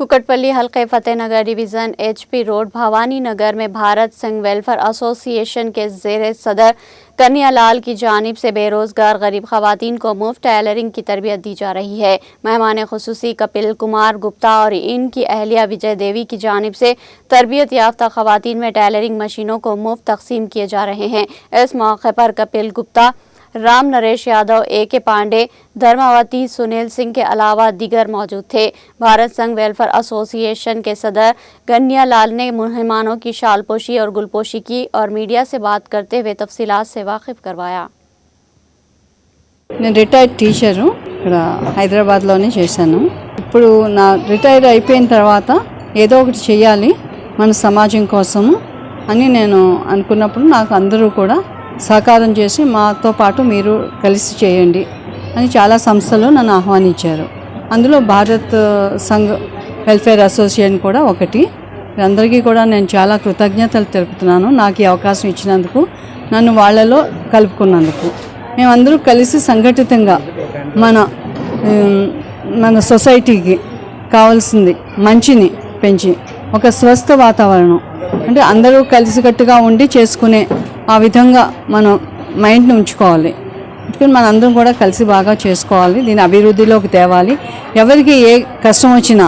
कुकटपल्ली हल्के Fatehnagar division HP road Bhavani Nagar में भारत संघ वेलफेयर एसोसिएशन के ज़ेर सदर कन्हैयालाल की जानिब से बेरोजगार गरीब खवातीन को मुफ्त टेलरिंग की तरबियत दी जा रही है। मेहमान खुसूसी कपिल कुमार गुप्ता और इनकी अहलिया विजय देवी की जानिब से तरबियत याफ्ता खवातीन में टेलरिंग मशीनों को मुफ्त तकसीम किए जा रहे हैं। इस मौके पर कपिल गुप्ता, राम नरेश यादव, AK पांडे, धर्मावती, सुनील सिंह के अलावा दीगर मौजूद थे। भारत संघ वेलफेयर एसोसिएशन के सदर कन्हैयालाल ने मेहमानों की शालपोशी और गुलपोशी की और मीडिया से बात करते हुए तफसीलात से वाकिफ करवाया। నేను రిటైర్డ్ టీచరు ఇక్కడ హైదరాబాద్లోనే చేశాను। ఇప్పుడు నా రిటైర్ అయిపోయిన తర్వాత ఏదో ఒకటి చేయాలి మన సమాజం కోసము అని నేను అనుకున్నప్పుడు నాకు అందరూ కూడా సహకారం చేసి మాతో పాటు మీరు కలిసి చేయండి అని చాలా సంస్థలు నన్ను ఆహ్వానించారు। అందులో భారత్ సంఘ్ వెల్ఫేర్ అసోసియేషన్ కూడా ఒకటి। అందరికీ కూడా నేను చాలా కృతజ్ఞతలు తెలుపుతున్నాను నాకు ఈ అవకాశం ఇచ్చినందుకు, నన్ను వాళ్ళలో కలుపుకున్నందుకు। మేమందరూ కలిసి సంఘటితంగా మన సొసైటీకి కావాల్సింది మంచిని పెంచి ఒక స్వస్థ వాతావరణం అంటే అందరూ కలిసికట్టుగా ఉండి చేసుకునే ఆ విధంగా మనం మైండ్ని ఉంచుకోవాలి। అందుకని మనందరం కూడా కలిసి బాగా చేసుకోవాలి, దీని అభివృద్ధిలోకి తేవాలి। ఎవరికి ఏ కష్టం వచ్చినా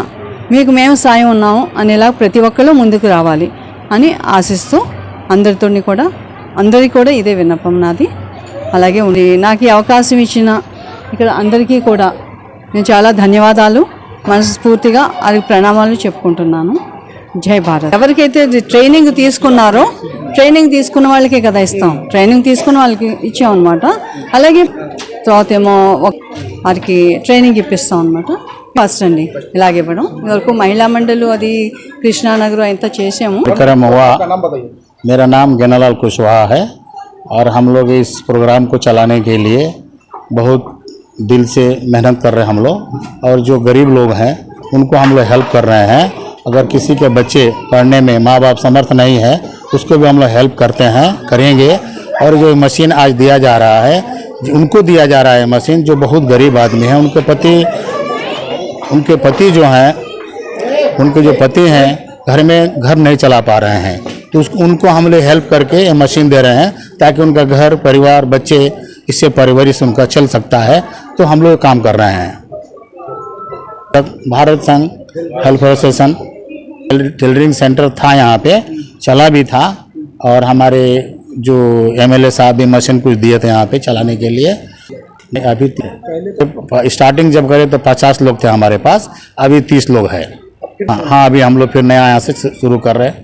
మీకు మేము సాయం ఉన్నాము అనేలా ప్రతి ఒక్కరు ముందుకు రావాలి అని ఆశిస్తూ అందరికీ కూడా ఇదే విన్నపం నాది। అలాగే ఉంది నాకు ఈ అవకాశం ఇచ్చిన ఇక్కడ అందరికీ కూడా నేను చాలా ధన్యవాదాలు మనస్ఫూర్తిగా అది ప్రణామాలు చెప్పుకుంటున్నాను। జై భారత్। ఎవరికైతే ట్రైనింగ్ తీసుకున్నారో ట్రైనింగ్ తీసుకున్న వాళ్ళకే కదా ఇస్తాం, ట్రైనింగ్ తీసుకున్న వాళ్ళకి ఇచ్చామన్నమాట। అలాగే తర్వాత ఏమో వారికి ట్రైనింగ్ ఇప్పిస్తాం అన్నమాట। ఫస్ట్ అండి ఇలాగే ఇవ్వడం వరకు మహిళా మండలి అది కృష్ణానగర్ అంతా చేసాము। मेरा नाम गन्नालाल कुशवाहा है और हम लोग इस प्रोग्राम को चलाने के लिए बहुत दिल से मेहनत कर रहे हैं हम लोग, और जो गरीब लोग हैं उनको हम लोग हेल्प कर रहे हैं। अगर किसी के बच्चे पढ़ने में माँ बाप समर्थ नहीं है उसको भी हम लोग हेल्प करते हैं, करेंगे। और जो मशीन आज दिया जा रहा है उनको दिया जा रहा है मशीन, जो बहुत गरीब आदमी हैं उनके पति जो हैं उनके जो पति हैं घर नहीं चला पा रहे हैं, तो उनको हम लोग हेल्प करके ये मशीन दे रहे हैं ताकि उनका घर परिवार बच्चे इससे परवरिश उनका चल सकता है। तो हम लोग काम कर रहे हैं। भारत संघ वेलफेयर एसोसिएशन टेलरिंग सेंटर था, यहाँ पे चला भी था, और हमारे जो MLA साहब भी मशीन कुछ दिए थे यहाँ पे चलाने के लिए। अभी स्टार्टिंग जब करे तो 50 लोग थे हमारे पास, अभी 30 लोग हैं। हाँ, अभी हम लोग फिर नया यहाँ से शुरू कर रहे हैं।